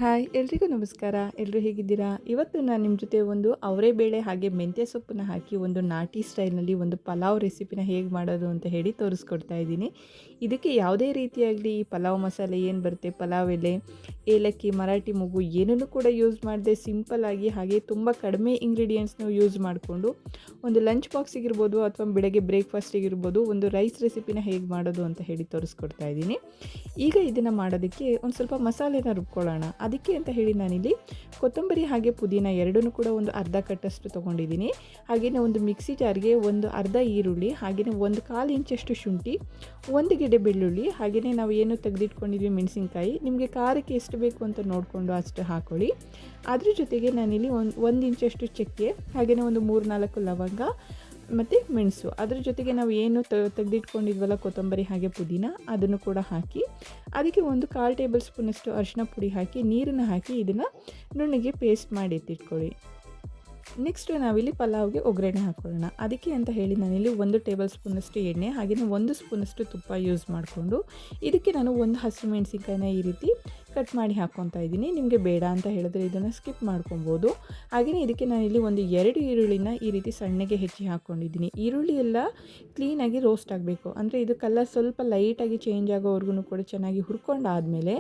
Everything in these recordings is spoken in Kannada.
ಹಾಯ್ ಎಲ್ರಿಗೂ ನಮಸ್ಕಾರ. ಎಲ್ಲರೂ ಹೇಗಿದ್ದೀರಾ? ಇವತ್ತು ನಾನು ನಿಮ್ಮ ಜೊತೆ ಒಂದು ಅವರೆ ಬೇಳೆ ಹಾಗೆ ಮೆಂತ್ಯ ಸೊಪ್ಪನ್ನ ಹಾಕಿ ಒಂದು ನಾಟಿ ಸ್ಟೈಲ್ನಲ್ಲಿ ಒಂದು ಪಲಾವ್ ರೆಸಿಪಿನ ಹೇಗೆ ಮಾಡೋದು ಅಂತ ಹೇಳಿ ತೋರಿಸ್ಕೊಡ್ತಾ ಇದ್ದೀನಿ. ಇದಕ್ಕೆ ಯಾವುದೇ ರೀತಿಯಾಗಲಿ ಈ ಪಲಾವ್ ಮಸಾಲೆ ಏನು ಬರುತ್ತೆ, ಪಲಾವ್ ಎಲೆ, ಏಲಕ್ಕಿ, ಮರಾಠಿ ಮೊಗ್ಗು ಏನನ್ನೂ ಕೂಡ ಯೂಸ್ ಮಾಡದೆ ಸಿಂಪಲ್ಲಾಗಿ ಹಾಗೆ ತುಂಬ ಕಡಿಮೆ ಇಂಗ್ರೀಡಿಯೆಂಟ್ಸ್ನ ಯೂಸ್ ಮಾಡಿಕೊಂಡು ಒಂದು ಲಂಚ್ ಬಾಕ್ಸಿಗಿರ್ಬೋದು ಅಥವಾ ಬೆಳಗ್ಗೆ ಬ್ರೇಕ್ಫಾಸ್ಟಿಗಿರ್ಬೋದು ಒಂದು ರೈಸ್ ರೆಸಿಪಿನ ಹೇಗೆ ಮಾಡೋದು ಅಂತ ಹೇಳಿ ತೋರಿಸ್ಕೊಡ್ತಾ ಇದ್ದೀನಿ. ಈಗ ಇದನ್ನು ಮಾಡೋದಕ್ಕೆ ಒಂದು ಸ್ವಲ್ಪ ಮಸಾಲೆನ ರುಬ್ಕೊಳ್ಳೋಣ. ಅದಕ್ಕೆ ಅಂತ ಹೇಳಿ ನಾನಿಲ್ಲಿ ಕೊತ್ತಂಬರಿ ಹಾಗೆ ಪುದೀನ ಎರಡನ್ನೂ ಕೂಡ ಒಂದು ಅರ್ಧ ಕಟ್ಟಷ್ಟು ತೊಗೊಂಡಿದ್ದೀನಿ. ಹಾಗೆಯೇ ಒಂದು ಮಿಕ್ಸಿ ಜಾರ್ಗೆ ಒಂದು ಅರ್ಧ ಈರುಳ್ಳಿ, ಹಾಗೆಯೇ ಒಂದು 1/4 ಇಂಚಷ್ಟು ಶುಂಠಿ, ಒಂದು ಗೆಡ್ಡೆ ಬೆಳ್ಳುಳ್ಳಿ, ಹಾಗೆಯೇ ನಾವು ಏನು ತೆಗೆದಿಟ್ಕೊಂಡಿದ್ವಿ ಮೆಣಸಿನ್ಕಾಯಿ, ನಿಮಗೆ ಖಾರಕ್ಕೆ ಎಷ್ಟು ಬೇಕು ಅಂತ ನೋಡಿಕೊಂಡು ಅಷ್ಟು ಹಾಕ್ಕೊಳ್ಳಿ. ಅದ್ರ ಜೊತೆಗೆ ನಾನಿಲ್ಲಿ ಒಂದು ಇಂಚಷ್ಟು ಚಕ್ಕೆ, ಹಾಗೆಯೇ ಒಂದು 3-4 ಲವಂಗ ಮತ್ತು ಮೆಣಸು, ಅದ್ರ ಜೊತೆಗೆ ನಾವು ಏನು ತೆಗೆದಿಟ್ಕೊಂಡಿದ್ವಲ್ಲ ಕೊತ್ತಂಬರಿ ಹಾಗೆ ಪುದೀನ, ಅದನ್ನು ಕೂಡ ಹಾಕಿ ಅದಕ್ಕೆ ಒಂದು 1/4 ಟೇಬಲ್ ಸ್ಪೂನಷ್ಟು ಅರಿಶಿನ ಪುಡಿ ಹಾಕಿ ನೀರನ್ನು ಹಾಕಿ ಇದನ್ನು ನುಣ್ಣಗೆ ಪೇಸ್ಟ್ ಮಾಡಿ ಎತ್ತಿಟ್ಕೊಳ್ಳಿ. ನೆಕ್ಸ್ಟು ನಾವಿಲ್ಲಿ ಪಲಾವ್ಗೆ ಒಗ್ಗರಣೆ ಹಾಕ್ಕೊಳ್ಳೋಣ. ಅದಕ್ಕೆ ಅಂತ ಹೇಳಿ ನಾನಿಲ್ಲಿ 1 ಟೇಬಲ್ ಸ್ಪೂನಷ್ಟು ಎಣ್ಣೆ, ಹಾಗೆಯೇ 1 ಸ್ಪೂನಷ್ಟು ತುಪ್ಪ ಯೂಸ್ ಮಾಡಿಕೊಂಡು ಇದಕ್ಕೆ ನಾನು ಒಂದು ಹಸಿಮೆಣಸಿನ್ಕಾಯಿನ ಈ ರೀತಿ ಕಟ್ ಮಾಡಿ ಹಾಕ್ಕೊತಾ ಇದ್ದೀನಿ. ನಿಮಗೆ ಬೇಡ ಅಂತ ಹೇಳಿದ್ರೆ ಇದನ್ನು ಸ್ಕಿಪ್ ಮಾಡ್ಕೊಬೋದು. ಹಾಗೆಯೇ ಇದಕ್ಕೆ ನಾನಿಲ್ಲಿ ಒಂದು 2 ಈರುಳ್ಳಿನ ಈ ರೀತಿ ಸಣ್ಣಗೆ ಹೆಚ್ಚಿ ಹಾಕ್ಕೊಂಡಿದ್ದೀನಿ. ಈರುಳ್ಳಿ ಎಲ್ಲ ಕ್ಲೀನಾಗಿ ರೋಸ್ಟ್ ಆಗಬೇಕು, ಅಂದರೆ ಇದು ಕಲರ್ ಸ್ವಲ್ಪ ಲೈಟಾಗಿ ಚೇಂಜ್ ಆಗೋವರೆಗೂ ಕೂಡ ಚೆನ್ನಾಗಿ ಹುರ್ಕೊಂಡಾದಮೇಲೆ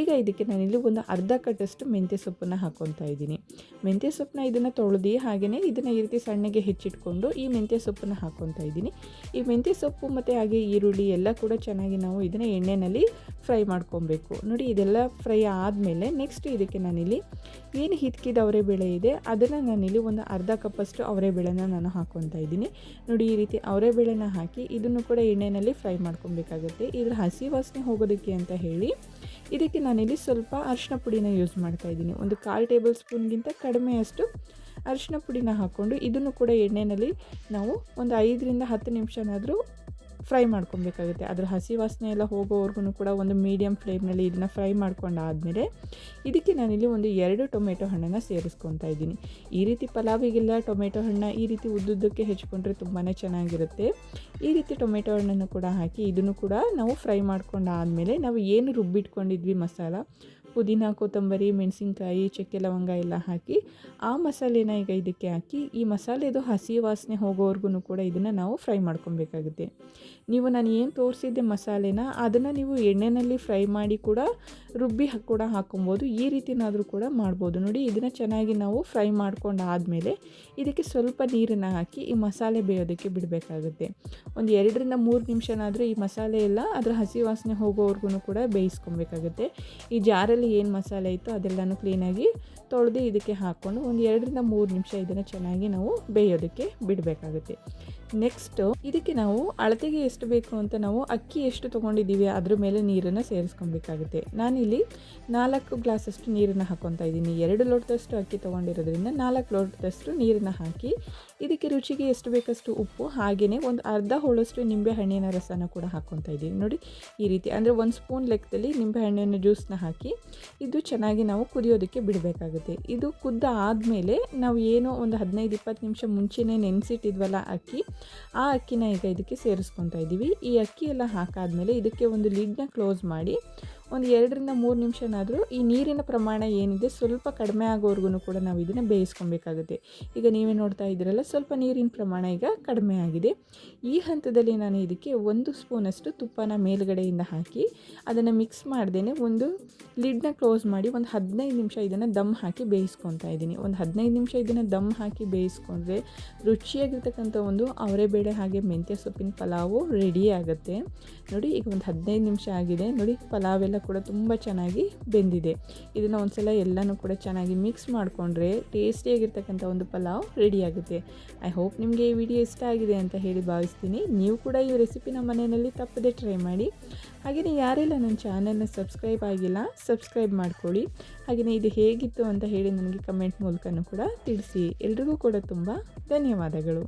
ಈಗ ಇದಕ್ಕೆ ನಾನಿಲ್ಲಿ ಒಂದು ಅರ್ಧ ಕಟ್ಟಷ್ಟು ಮೆಂತ್ಯ ಸೊಪ್ಪನ್ನು ಹಾಕ್ಕೊತಾ ಇದ್ದೀನಿ. ಮೆಂತ್ಯ ಸೊಪ್ಪನ್ನ ಇದನ್ನು ತೊಳೆದು ಹಾಗೆಯೇ ಇದನ್ನು ಈ ರೀತಿ ಸಣ್ಣಗೆ ಹೆಚ್ಚಿಟ್ಕೊಂಡು ಈ ಮೆಂತ್ಯ ಸೊಪ್ಪನ್ನು ಹಾಕ್ಕೊತಾ ಇದ್ದೀನಿ. ಈ ಮೆಂತ್ಯ ಸೊಪ್ಪು ಮತ್ತು ಹಾಗೆ ಈರುಳ್ಳಿ ಎಲ್ಲ ಕೂಡ ಚೆನ್ನಾಗಿ ನಾವು ಇದನ್ನು ಎಣ್ಣೆಯಲ್ಲಿ ಫ್ರೈ ಮಾಡ್ಕೊಬೇಕು. ನೋಡಿ, ಇದೆಲ್ಲ ಫ್ರೈ ಆದಮೇಲೆ ನೆಕ್ಸ್ಟ್ ಇದಕ್ಕೆ ನಾನಿಲ್ಲಿ ಏನು ಹಿತ್ಕಿದ ಅವರೆಬೇಳೆ ಇದೆ ಅದನ್ನು ನಾನಿಲ್ಲಿ ಒಂದು ಅರ್ಧ ಕಪ್ಪಷ್ಟು ಅವರೆಬೇಳೆನ ನಾನು ಹಾಕ್ಕೊತಾ ಇದ್ದೀನಿ. ನೋಡಿ, ಈ ರೀತಿ ಅವರೆಬೇಳೆನ ಹಾಕಿ ಇದನ್ನು ಕೂಡ ಎಣ್ಣೆಯಲ್ಲಿ ಫ್ರೈ ಮಾಡ್ಕೊಬೇಕಾಗುತ್ತೆ. ಇದರ ಹಸಿ ವಾಸನೆ ಹೋಗೋದಕ್ಕೆ ಅಂತ ಹೇಳಿ ಇದಕ್ಕೆ ನಾನಿಲ್ಲಿ ಸ್ವಲ್ಪ ಅರಿಶಿನ ಪುಡಿನ ಯೂಸ್ ಮಾಡ್ತಾ ಇದ್ದೀನಿ. ಒಂದು 1/4 ಟೇಬಲ್ ಸ್ಪೂನ್ಗಿಂತ ಕಡಿಮೆಯಷ್ಟು ಅರಿಶಿನ ಪುಡಿನ ಹಾಕ್ಕೊಂಡು ಇದನ್ನು ಕೂಡ ಎಣ್ಣೆಯಲ್ಲಿ ನಾವು ಒಂದು 5-10 ನಿಮಿಷನಾದರೂ ಫ್ರೈ ಮಾಡ್ಕೊಬೇಕಾಗುತ್ತೆ. ಅದರ ಹಸಿ ವಾಸನೆ ಎಲ್ಲ ಹೋಗೋವರೆಗೂ ಕೂಡ ಒಂದು ಮೀಡಿಯಮ್ ಫ್ಲೇಮ್ನಲ್ಲಿ ಇದನ್ನು ಫ್ರೈ ಮಾಡ್ಕೊಂಡಾದಮೇಲೆ ಇದಕ್ಕೆ ನಾನಿಲ್ಲಿ ಒಂದು 2 ಟೊಮೆಟೊ ಹಣ್ಣನ್ನು ಸೇರಿಸ್ಕೊತಾ ಇದ್ದೀನಿ. ಈ ರೀತಿ ಪಲಾವಿಗೆಲ್ಲ ಟೊಮೆಟೊ ಹಣ್ಣು ಈ ರೀತಿ ಉದ್ದುದ್ದಕ್ಕೆ ಹೆಚ್ಕೊಂಡ್ರೆ ತುಂಬಾ ಚೆನ್ನಾಗಿರುತ್ತೆ. ಈ ರೀತಿ ಟೊಮೆಟೊ ಹಣ್ಣನ್ನು ಕೂಡ ಹಾಕಿ ಇದನ್ನು ಕೂಡ ನಾವು ಫ್ರೈ ಮಾಡ್ಕೊಂಡಾದಮೇಲೆ ನಾವು ಏನು ರುಬ್ಬಿಟ್ಕೊಂಡಿದ್ವಿ ಮಸಾಲ, ಪುದೀನ, ಕೊತ್ತಂಬರಿ, ಮೆಣಸಿನ್ಕಾಯಿ, ಚಕ್ಕೆ, ಲವಂಗ ಎಲ್ಲ ಹಾಕಿ ಆ ಮಸಾಲೆನ ಈಗ ಇದಕ್ಕೆ ಹಾಕಿ ಈ ಮಸಾಲೆದು ಹಸಿ ವಾಸನೆ ಹೋಗೋವರೆಗೂ ಕೂಡ ಇದನ್ನು ನಾವು ಫ್ರೈ ಮಾಡ್ಕೊಬೇಕಾಗುತ್ತೆ. ನೀವು ನಾನು ಏನು ತೋರಿಸಿದ್ದೆ ಮಸಾಲೆನ ಅದನ್ನು ನೀವು ಎಣ್ಣೆಯಲ್ಲಿ ಫ್ರೈ ಮಾಡಿ ಕೂಡ ರುಬ್ಬಿ ಕೂಡ ಹಾಕ್ಕೊಬೋದು. ಈ ರೀತಿನಾದರೂ ಕೂಡ ಮಾಡ್ಬೋದು. ನೋಡಿ, ಇದನ್ನು ಚೆನ್ನಾಗಿ ನಾವು ಫ್ರೈ ಮಾಡ್ಕೊಂಡಾದಮೇಲೆ ಇದಕ್ಕೆ ಸ್ವಲ್ಪ ನೀರನ್ನು ಹಾಕಿ ಈ ಮಸಾಲೆ ಬೇಯೋದಕ್ಕೆ ಬಿಡಬೇಕಾಗುತ್ತೆ. ಒಂದು 2-3 ನಿಮಿಷನಾದರೂ ಈ ಮಸಾಲೆ ಎಲ್ಲ ಅದರ ಹಸಿ ವಾಸನೆ ಹೋಗೋವರೆಗೂ ಕೂಡ ಬೇಯಿಸ್ಕೊಬೇಕಾಗುತ್ತೆ. ಈ ಜಾರಲ್ಲಿ ಏನು ಮಸಾಲೆ ಇತ್ತು ಅದೆಲ್ಲನೂ ಕ್ಲೀನಾಗಿ ತೊಳೆದು ಇದಕ್ಕೆ ಹಾಕ್ಕೊಂಡು ಒಂದು 2-3 ನಿಮಿಷ ಇದನ್ನು ಚೆನ್ನಾಗಿ ನಾವು ಬೇಯೋದಕ್ಕೆ ಬಿಡಬೇಕಾಗುತ್ತೆ. ನೆಕ್ಸ್ಟು ಇದಕ್ಕೆ ನಾವು ಅಳತೆಗೆ ಎಷ್ಟು ಬೇಕು ಅಂತ ನಾವು ಅಕ್ಕಿ ಎಷ್ಟು ತೊಗೊಂಡಿದ್ದೀವಿ ಅದ್ರ ಮೇಲೆ ನೀರನ್ನು ಸೇರಿಸ್ಕೊಬೇಕಾಗುತ್ತೆ. ನಾನಿಲ್ಲಿ 4 ಗ್ಲಾಸಷ್ಟು ನೀರನ್ನು ಹಾಕ್ಕೊತಾ ಇದ್ದೀನಿ. 2 ಲೋಟದಷ್ಟು ಅಕ್ಕಿ ತೊಗೊಂಡಿರೋದ್ರಿಂದ 4 ಲೋಟದಷ್ಟು ನೀರನ್ನು ಹಾಕಿ ಇದಕ್ಕೆ ರುಚಿಗೆ ಎಷ್ಟು ಬೇಕಷ್ಟು ಉಪ್ಪು, ಹಾಗೆಯೇ ಒಂದು ಅರ್ಧ ಹೋಳಷ್ಟು ನಿಂಬೆ ಹಣ್ಣಿನ ರಸನ ಕೂಡ ಹಾಕ್ಕೊತಾ ಇದ್ದೀನಿ. ನೋಡಿ, ಈ ರೀತಿ ಅಂದರೆ 1 ಸ್ಪೂನ್ ಲೆಕ್ಕದಲ್ಲಿ ನಿಂಬೆ ಹಣ್ಣಿನ ಜ್ಯೂಸನ್ನ ಹಾಕಿ ಇದು ಚೆನ್ನಾಗಿ ನಾವು ಕುದಿಯೋದಕ್ಕೆ ಬಿಡಬೇಕಾಗುತ್ತೆ. ಇದು ಕುದ್ದ ಆದಮೇಲೆ ನಾವು ಏನೋ ಒಂದು 15-20 ನಿಮಿಷ ಮುಂಚೆನೇ ನೆನೆಸಿಟ್ಟಿದ್ವಲ್ಲ ಅಕ್ಕಿ, ಆ ಅಕ್ಕಿನ ಈಗ ಇದಕ್ಕೆ ಸೇರಿಸ್ಕೊತಾ ಇದ್ದೀವಿ. ಈ ಅಕ್ಕಿ ಎಲ್ಲ ಹಾಕಾದ್ಮೇಲೆ ಇದಕ್ಕೆ ಒಂದು ಲಿಡ್ನ ಕ್ಲೋಸ್ ಮಾಡಿ ಒಂದು 2-3 ನಿಮಿಷನಾದರೂ ಈ ನೀರಿನ ಪ್ರಮಾಣ ಏನಿದೆ ಸ್ವಲ್ಪ ಕಡಿಮೆ ಆಗೋವರೆಗೂ ಕೂಡ ನಾವು ಇದನ್ನು ಬೇಯಿಸ್ಕೊಬೇಕಾಗುತ್ತೆ. ಈಗ ನೀವೇ ನೋಡ್ತಾ ಇದ್ದೀರಲ್ಲ, ಸ್ವಲ್ಪ ನೀರಿನ ಪ್ರಮಾಣ ಈಗ ಕಡಿಮೆ ಆಗಿದೆ. ಈ ಹಂತದಲ್ಲಿ ನಾನು ಇದಕ್ಕೆ 1 ಸ್ಪೂನಷ್ಟು ತುಪ್ಪನ ಮೇಲುಗಡೆಯಿಂದ ಹಾಕಿ ಅದನ್ನು ಮಿಕ್ಸ್ ಮಾಡ್ದೇ ಒಂದು ಲಿಡ್ನ ಕ್ಲೋಸ್ ಮಾಡಿ ಒಂದು 15 ನಿಮಿಷ ಇದನ್ನು ದಮ್ ಹಾಕಿ ಬೇಯಿಸ್ಕೊತಾ ಇದ್ದೀನಿ. ಒಂದು 15 ನಿಮಿಷ ಇದನ್ನು ದಮ್ ಹಾಕಿ ಬೇಯಿಸ್ಕೊಂಡ್ರೆ ರುಚಿಯಾಗಿರ್ತಕ್ಕಂಥ ಒಂದು ಅವರೆಬೇಳೆ ಹಾಗೆ ಮೆಂತ್ಯ ಸೊಪ್ಪಿನ ಪಲಾವು ರೆಡಿ ಆಗುತ್ತೆ. ನೋಡಿ, ಈಗ ಒಂದು 15 ನಿಮಿಷ ಆಗಿದೆ. ನೋಡಿ, ಪಲಾವೆಲ್ಲ ಕೂಡ ತುಂಬ ಚೆನ್ನಾಗಿ ಬೆಂದಿದೆ. ಇದನ್ನು ಒಂದ್ಸಲ ಎಲ್ಲನೂ ಕೂಡ ಚೆನ್ನಾಗಿ ಮಿಕ್ಸ್ ಮಾಡಿಕೊಂಡ್ರೆ ಟೇಸ್ಟಿಯಾಗಿರ್ತಕ್ಕಂಥ ಒಂದು ಪಲಾವ್ ರೆಡಿ ಆಗುತ್ತೆ. ಐ ಹೋಪ್ ನಿಮಗೆ ಈ ವಿಡಿಯೋ ಇಷ್ಟ ಆಗಿದೆ ಅಂತ ಹೇಳಿ ಭಾವಿಸ್ತೀನಿ. ನೀವು ಕೂಡ ಈ ರೆಸಿಪಿನ ಮನೆಯಲ್ಲಿ ತಪ್ಪದೆ ಟ್ರೈ ಮಾಡಿ. ಹಾಗೆಯೇ ಯಾರೆಲ್ಲ ನನ್ನ ಚಾನಲ್ನ ಸಬ್ಸ್ಕ್ರೈಬ್ ಆಗಿಲ್ಲ ಸಬ್ಸ್ಕ್ರೈಬ್ ಮಾಡ್ಕೊಳ್ಳಿ. ಹಾಗೆಯೇ ಇದು ಹೇಗಿತ್ತು ಅಂತ ಹೇಳಿ ನನಗೆ ಕಮೆಂಟ್ ಮೂಲಕನೂ ಕೂಡ ತಿಳಿಸಿ. ಎಲ್ರಿಗೂ ಕೂಡ ತುಂಬ ಧನ್ಯವಾದಗಳು.